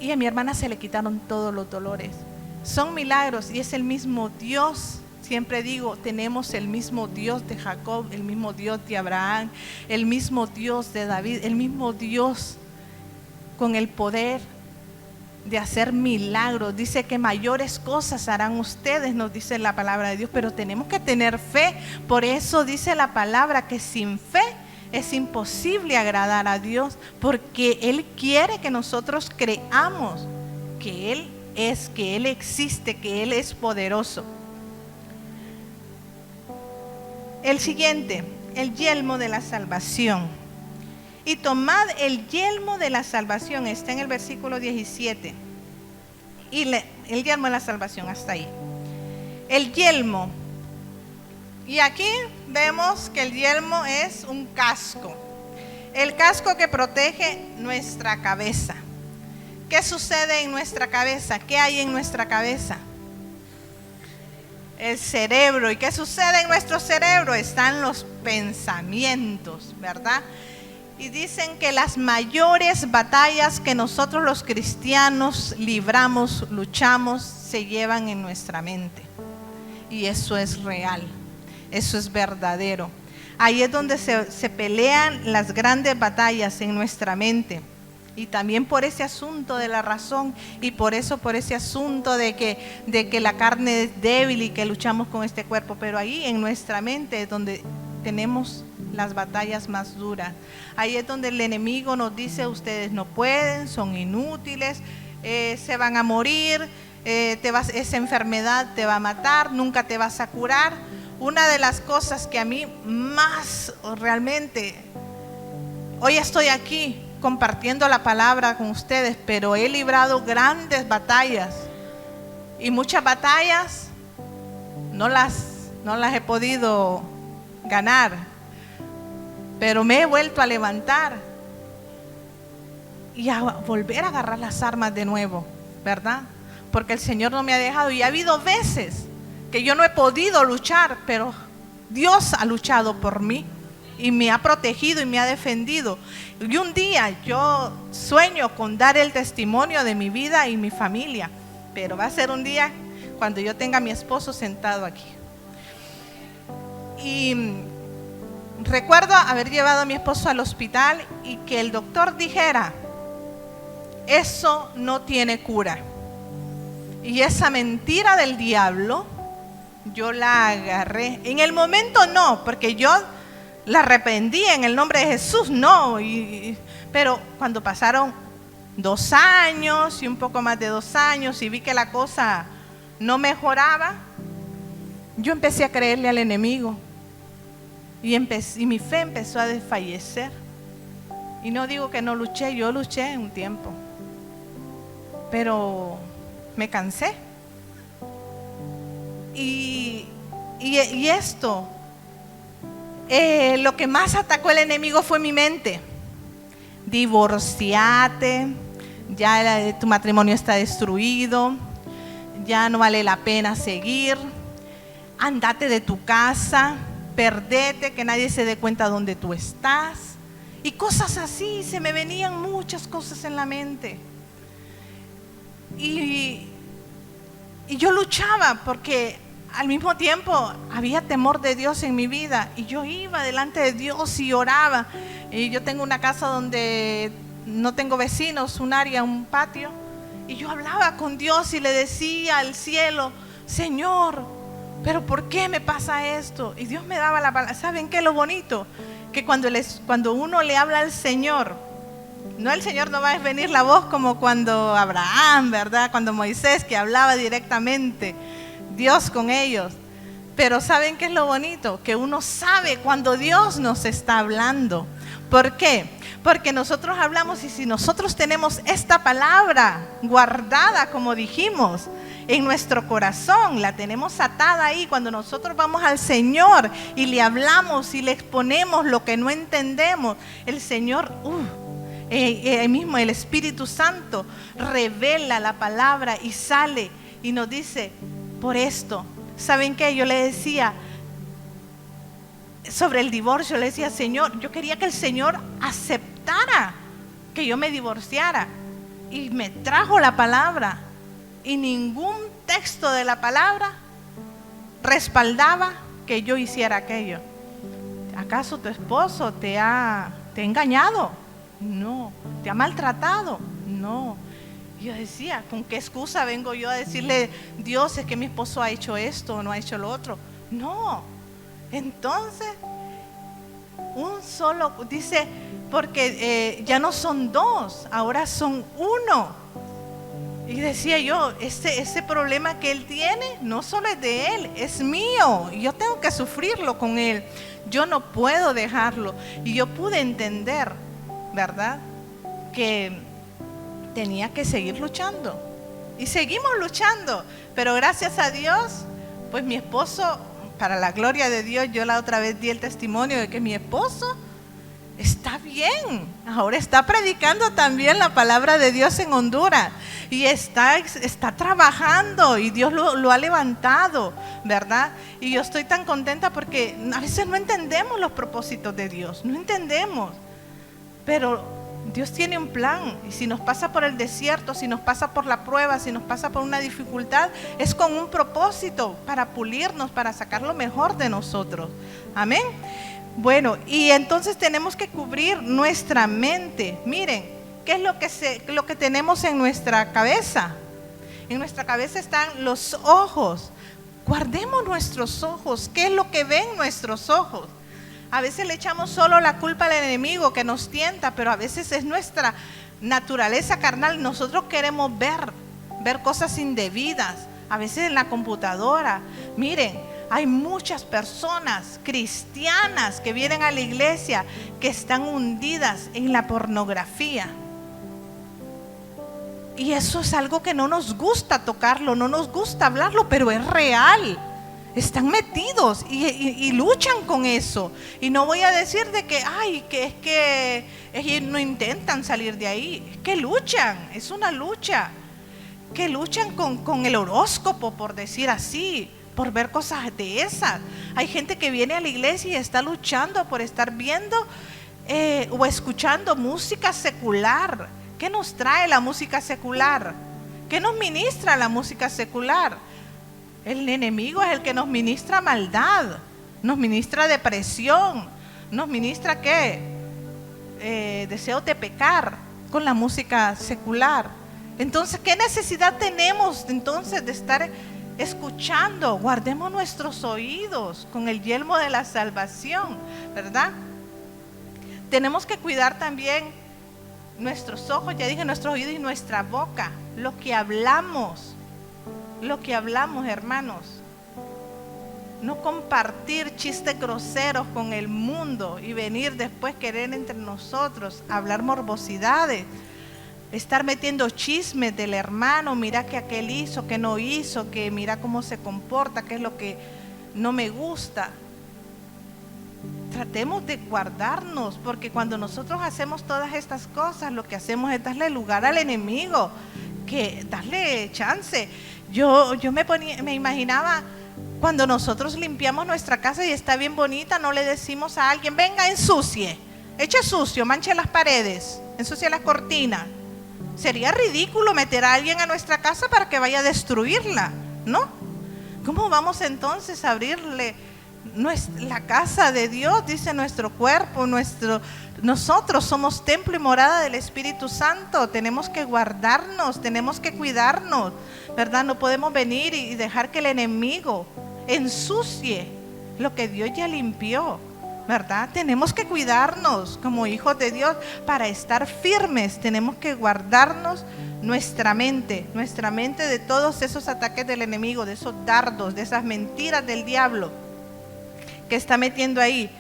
Y a mi hermana se le quitaron todos los dolores. Son milagros y es el mismo Dios. Siempre digo, tenemos el mismo Dios de Jacob, el mismo Dios de Abraham, el mismo Dios de David, el mismo Dios con el poder de hacer milagros. Dice que mayores cosas harán ustedes, nos dice la palabra de Dios, pero tenemos que tener fe. Por eso dice la palabra que sin fe es imposible agradar a Dios, porque Él quiere que nosotros creamos que Él existe, que Él es poderoso. El siguiente, el yelmo de la salvación. Y tomad el yelmo de la salvación, está en el versículo 17. El yelmo de la salvación, hasta ahí. El yelmo. Y aquí vemos que el yelmo es un casco. El casco que protege nuestra cabeza. ¿Qué sucede en nuestra cabeza? ¿Qué hay en nuestra cabeza? El cerebro. ¿Y qué sucede en nuestro cerebro? Están los pensamientos, ¿verdad? Y dicen que las mayores batallas que nosotros los cristianos libramos, luchamos, se llevan en nuestra mente. Y eso es real, eso es verdadero. Ahí es donde se pelean las grandes batallas en nuestra mente. Y también por ese asunto de la razón y por ese asunto de que la carne es débil y que luchamos con este cuerpo. Pero ahí en nuestra mente es donde tenemos las batallas más duras. Ahí es donde el enemigo nos dice: ustedes no pueden, son inútiles, se van a morir, esa enfermedad te va a matar, nunca te vas a curar. Una de las cosas que a mí más realmente, hoy estoy aquí compartiendo la palabra con ustedes, pero he librado grandes batallas y muchas batallas no las he podido ganar, pero me he vuelto a levantar y a volver a agarrar las armas de nuevo, ¿verdad? Porque el Señor no me ha dejado, y ha habido veces que yo no he podido luchar, pero Dios ha luchado por mí y me ha protegido y me ha defendido. Y un día yo sueño con dar el testimonio de mi vida y mi familia, pero va a ser un día cuando yo tenga a mi esposo sentado aquí. Y recuerdo haber llevado a mi esposo al hospital y que el doctor dijera, eso no tiene cura. Y esa mentira del diablo, yo la agarré. En el momento no, porque yo la arrepentí en el nombre de Jesús, no. Pero cuando pasaron 2 años y un poco más de 2 años y vi que la cosa no mejoraba, yo empecé a creerle al enemigo. Y mi fe empezó a desfallecer. Y no digo que no luché, yo luché un tiempo. Pero me cansé. Y esto, lo que más atacó el enemigo fue mi mente. Divorciate, ya tu matrimonio está destruido, ya no vale la pena seguir, andate de tu casa, perdete, que nadie se dé cuenta dónde tú estás. Y cosas así, se me venían muchas cosas en la mente. Y yo luchaba porque al mismo tiempo había temor de Dios en mi vida y yo iba delante de Dios y oraba. Y yo tengo una casa donde no tengo vecinos, un área, un patio, y yo hablaba con Dios y le decía al cielo, Señor, pero ¿por qué me pasa esto? Y Dios me daba la palabra. ¿Saben qué es lo bonito? Que cuando uno le habla al Señor, el Señor no va a venir la voz como cuando Abraham, ¿verdad? Cuando Moisés, que hablaba directamente Dios con ellos. Pero ¿saben qué es lo bonito? Que uno sabe cuando Dios nos está hablando. ¿Por qué? Porque nosotros hablamos, y si nosotros tenemos esta palabra guardada, como dijimos, en nuestro corazón, la tenemos atada ahí, cuando nosotros vamos al Señor y le hablamos y le exponemos lo que no entendemos, el Señor, mismo el Espíritu Santo revela la palabra y sale y nos dice, por esto. ¿Saben qué? Yo le decía sobre el divorcio, le decía, Señor, yo quería que el Señor aceptara que yo me divorciara, y me trajo la palabra, y ningún texto de la palabra respaldaba que yo hiciera aquello. ¿Acaso tu esposo te ha engañado? No. ¿Te ha maltratado? No. Yo decía, ¿con qué excusa vengo yo a decirle, Dios, es que mi esposo ha hecho esto o no ha hecho lo otro? No. Entonces, un solo, dice, porque ya no son 2, ahora son 1. Y decía yo, ese problema que él tiene no solo es de él, es mío. Y yo tengo que sufrirlo con él. Yo no puedo dejarlo. Y yo pude entender, ¿verdad?, que tenía que seguir luchando. Y seguimos luchando. Pero gracias a Dios, pues mi esposo, para la gloria de Dios, yo la otra vez di el testimonio de que mi esposo está bien. Ahora está predicando también la palabra de Dios en Honduras. Y está trabajando, y Dios lo ha levantado, ¿verdad? Y yo estoy tan contenta porque a veces no entendemos los propósitos de Dios. No entendemos. Pero Dios tiene un plan, y si nos pasa por el desierto, si nos pasa por la prueba, si nos pasa por una dificultad, es con un propósito, para pulirnos, para sacar lo mejor de nosotros. Amén. Bueno, y entonces tenemos que cubrir nuestra mente. Miren, ¿qué es lo que tenemos en nuestra cabeza? En nuestra cabeza están los ojos. Guardemos nuestros ojos. ¿Qué es lo que ven nuestros ojos? A veces le echamos solo la culpa al enemigo que nos tienta, pero a veces es nuestra naturaleza carnal. Nosotros queremos ver cosas indebidas, a veces en la computadora. Miren, hay muchas personas cristianas que vienen a la iglesia que están hundidas en la pornografía. Y eso es algo que no nos gusta tocarlo, no nos gusta hablarlo, pero es real. Están metidos y luchan con eso. Y no voy a decir de que, ellos no intentan salir de ahí. Es que luchan, es una lucha. Que luchan con el horóscopo, por decir así, por ver cosas de esas. Hay gente que viene a la iglesia y está luchando por estar viendo o escuchando música secular. ¿Qué nos trae la música secular? ¿Qué nos ministra la música secular? El enemigo es el que nos ministra maldad, nos ministra depresión, nos ministra ¿qué? Deseos de pecar con la música secular. Entonces, ¿qué necesidad tenemos entonces de estar escuchando? Guardemos nuestros oídos con el yelmo de la salvación, ¿verdad? Tenemos que cuidar también nuestros ojos, ya dije, nuestros oídos y nuestra boca, lo que hablamos, hermanos. No compartir chistes groseros con el mundo y venir después querer entre nosotros hablar morbosidades, estar metiendo chismes del hermano, mira que aquel hizo, que no hizo, que mira cómo se comporta, qué es lo que no me gusta. Tratemos de guardarnos, porque cuando nosotros hacemos todas estas cosas, lo que hacemos es darle lugar al enemigo, que darle chance. Yo me imaginaba cuando nosotros limpiamos nuestra casa y está bien bonita, no le decimos a alguien, venga, ensucie, eche sucio, manche las paredes, ensucie las cortinas. Sería ridículo meter a alguien a nuestra casa para que vaya a destruirla, ¿no? ¿Cómo vamos entonces a abrirle la casa de Dios? Dice nuestro cuerpo, nosotros somos templo y morada del Espíritu Santo. Tenemos que guardarnos, tenemos que cuidarnos, ¿verdad? No podemos venir y dejar que el enemigo ensucie lo que Dios ya limpió, ¿verdad? Tenemos que cuidarnos como hijos de Dios para estar firmes. Tenemos que guardarnos nuestra mente de todos esos ataques del enemigo, de esos dardos, de esas mentiras del diablo que está metiendo ahí.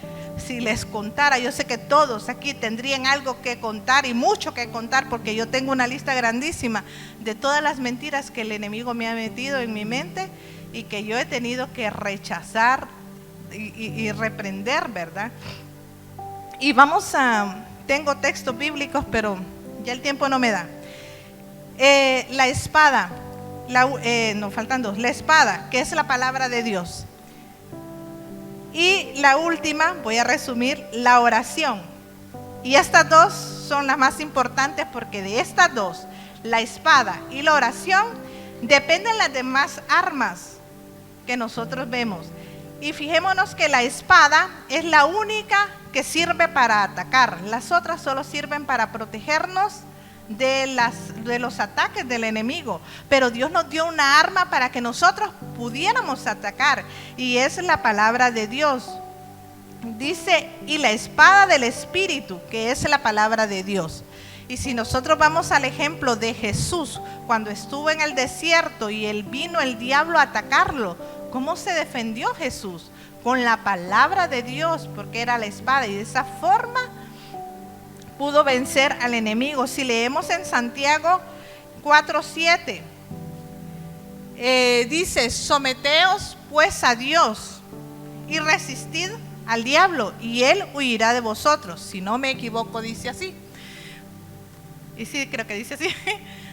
Si les contara, yo sé que todos aquí tendrían algo que contar y mucho que contar, porque yo tengo una lista grandísima de todas las mentiras que el enemigo me ha metido en mi mente y que yo he tenido que rechazar y reprender, ¿verdad? Y tengo textos bíblicos, pero ya el tiempo no me da. La espada, faltan dos. La espada, que es la palabra de Dios. Y la última, voy a resumir, la oración. Y estas dos son las más importantes, porque de estas dos, la espada y la oración, dependen las demás armas que nosotros vemos. Y fijémonos que la espada es la única que sirve para atacar. Las otras solo sirven para protegernos de los ataques del enemigo. Pero Dios nos dio una arma para que nosotros pudiéramos atacar, y es la palabra de Dios. Dice, y la espada del Espíritu, que es la palabra de Dios. Y si nosotros vamos al ejemplo de Jesús, cuando estuvo en el desierto y vino el diablo a atacarlo, ¿cómo se defendió Jesús? Con la palabra de Dios, porque era la espada, y de esa forma pudo vencer al enemigo. Si leemos en Santiago 4:7, dice, someteos pues a Dios y resistid al diablo y él huirá de vosotros. Si no me equivoco, dice así. Y sí, creo que dice así,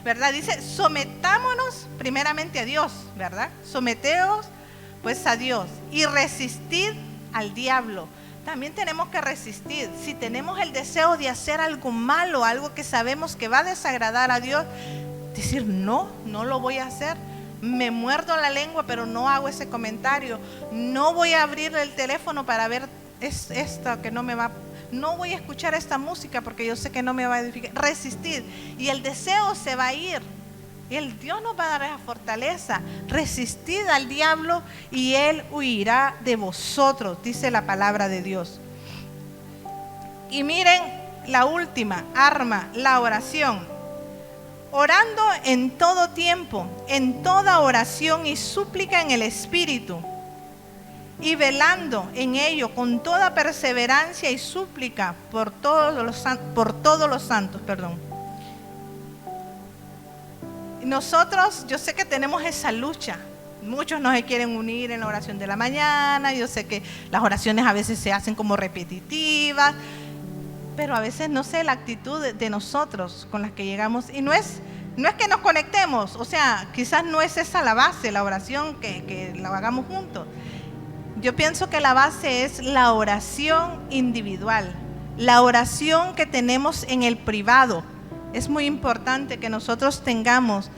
¿verdad? Dice, sometámonos primeramente a Dios, ¿verdad? Someteos pues a Dios y resistid al diablo. También tenemos que resistir. Si tenemos el deseo de hacer algo malo, algo que sabemos que va a desagradar a Dios, decir, no lo voy a hacer. Me muerdo la lengua, pero no hago ese comentario. No voy a abrir el teléfono para ver esto que no me va. No voy a escuchar esta música porque yo sé que no me va a edificar. Resistir. Y el deseo se va a ir. Y el Dios nos va a dar esa fortaleza. Resistid al diablo y él huirá de vosotros, dice la palabra de Dios. Y miren la última arma, la oración. Orando en todo tiempo, en toda oración y súplica en el Espíritu, y velando en ello con toda perseverancia y súplica por todos los santos. Nosotros, yo sé que tenemos esa lucha. Muchos no se quieren unir en la oración de la mañana. Yo sé que las oraciones a veces se hacen como repetitivas, pero a veces no sé la actitud de nosotros con las que llegamos. Y no es que nos conectemos, o sea, quizás no es esa la base, la oración que la hagamos juntos. Yo pienso que la base es la oración individual, la oración que tenemos en el privado. Es muy importante que nosotros tengamos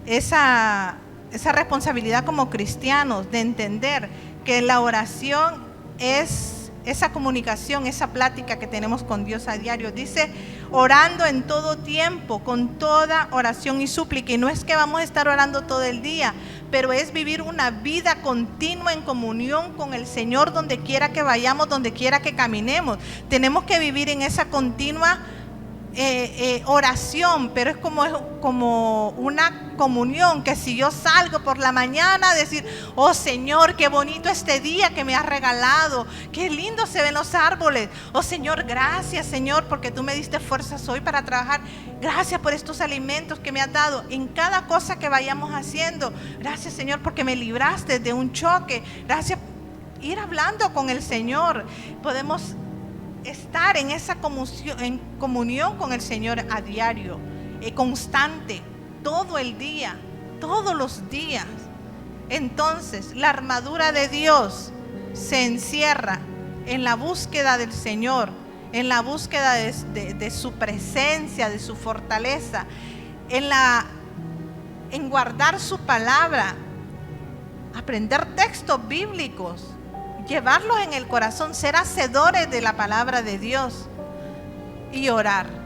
esa responsabilidad como cristianos de entender que la oración es esa comunicación, esa plática que tenemos con Dios a diario. Dice, orando en todo tiempo, con toda oración y súplica. Y no es que vamos a estar orando todo el día, pero es vivir una vida continua en comunión con el Señor donde quiera que vayamos, donde quiera que caminemos. Tenemos que vivir en esa continua oración, pero es como una comunión, que si yo salgo por la mañana a decir, oh Señor, qué bonito este día que me has regalado, qué lindo se ven los árboles, oh Señor, gracias Señor porque tú me diste fuerzas hoy para trabajar, gracias por estos alimentos que me has dado, en cada cosa que vayamos haciendo, gracias Señor porque me libraste de un choque, gracias. Ir hablando con el Señor, podemos estar en esa comunión con el Señor a diario, constante, todo el día, todos los días. Entonces, la armadura de Dios se encierra en la búsqueda del Señor, en la búsqueda de su presencia, de su fortaleza, en guardar su palabra, aprender textos bíblicos, llevarlos en el corazón, ser hacedores de la palabra de Dios y orar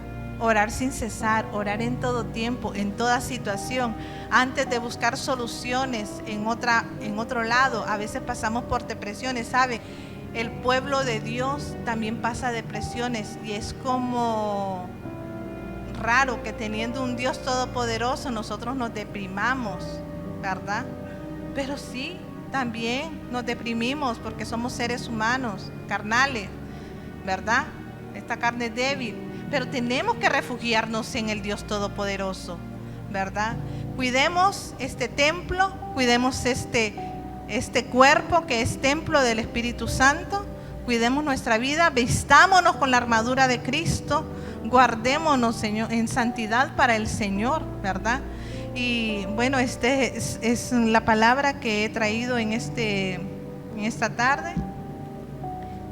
sin cesar, orar en todo tiempo, en toda situación, antes de buscar soluciones en otro lado. A veces pasamos por depresiones, ¿sabe? El pueblo de Dios también pasa depresiones y es como raro que teniendo un Dios todopoderoso nosotros nos deprimamos, ¿verdad? Pero sí, también nos deprimimos porque somos seres humanos, carnales, ¿verdad? Esta carne es débil, pero tenemos que refugiarnos en el Dios Todopoderoso, ¿verdad? Cuidemos este templo, cuidemos este cuerpo que es templo del Espíritu Santo, cuidemos nuestra vida, vistámonos con la armadura de Cristo, guardémonos, Señor, en santidad para el Señor, ¿verdad? Y bueno, es la palabra que he traído en esta tarde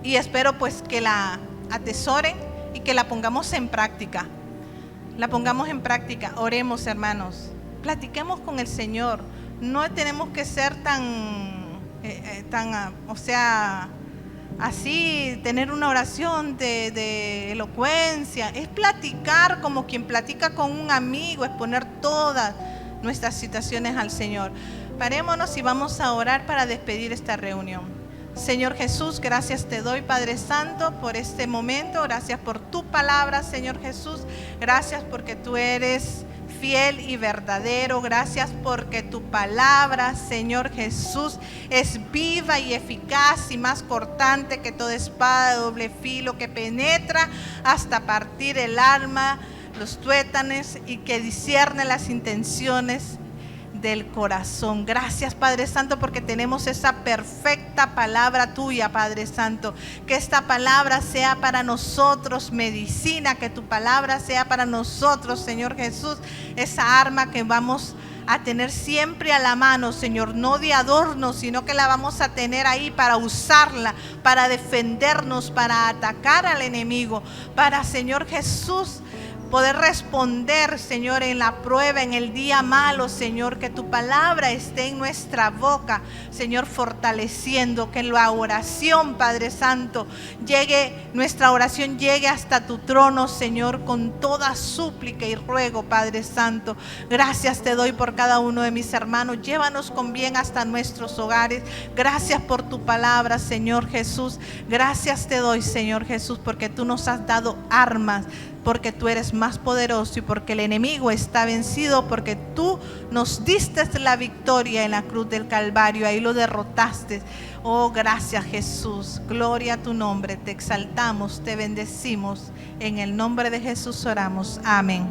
y espero pues que la atesoren y que la pongamos en práctica. Oremos, hermanos, platiquemos con el Señor. No tenemos que ser así, tener una oración de elocuencia. Es platicar como quien platica con un amigo, exponer todas nuestras situaciones al Señor. Parémonos y vamos a orar para despedir esta reunión. Señor Jesús, gracias te doy, Padre Santo, por este momento. Gracias por tu palabra, Señor Jesús. Gracias porque tú eres fiel y verdadero. Gracias porque tu palabra, Señor Jesús, es viva y eficaz y más cortante que toda espada de doble filo, que penetra hasta partir el alma, los tuétanos, y que discierne las intenciones del corazón. Gracias, Padre Santo, porque tenemos esa perfecta palabra tuya, Padre Santo. Que esta palabra sea para nosotros medicina, que tu palabra sea para nosotros, Señor Jesús, esa arma que vamos a tener siempre a la mano, Señor, no de adorno, sino que la vamos a tener ahí para usarla, para defendernos, para atacar al enemigo, para, Señor Jesús, poder responder, Señor, en la prueba, en el día malo, Señor, que tu palabra esté en nuestra boca, Señor, fortaleciendo, que la oración, Padre Santo, nuestra oración llegue hasta tu trono, Señor, con toda súplica y ruego, Padre Santo. Gracias te doy por cada uno de mis hermanos, llévanos con bien hasta nuestros hogares. Gracias por tu palabra, Señor Jesús. Gracias te doy, Señor Jesús, porque tú nos has dado armas, porque tú eres más poderoso y porque el enemigo está vencido, porque tú nos diste la victoria en la cruz del Calvario, ahí lo derrotaste. Oh, gracias Jesús, gloria a tu nombre, te exaltamos, te bendecimos, en el nombre de Jesús oramos, amén.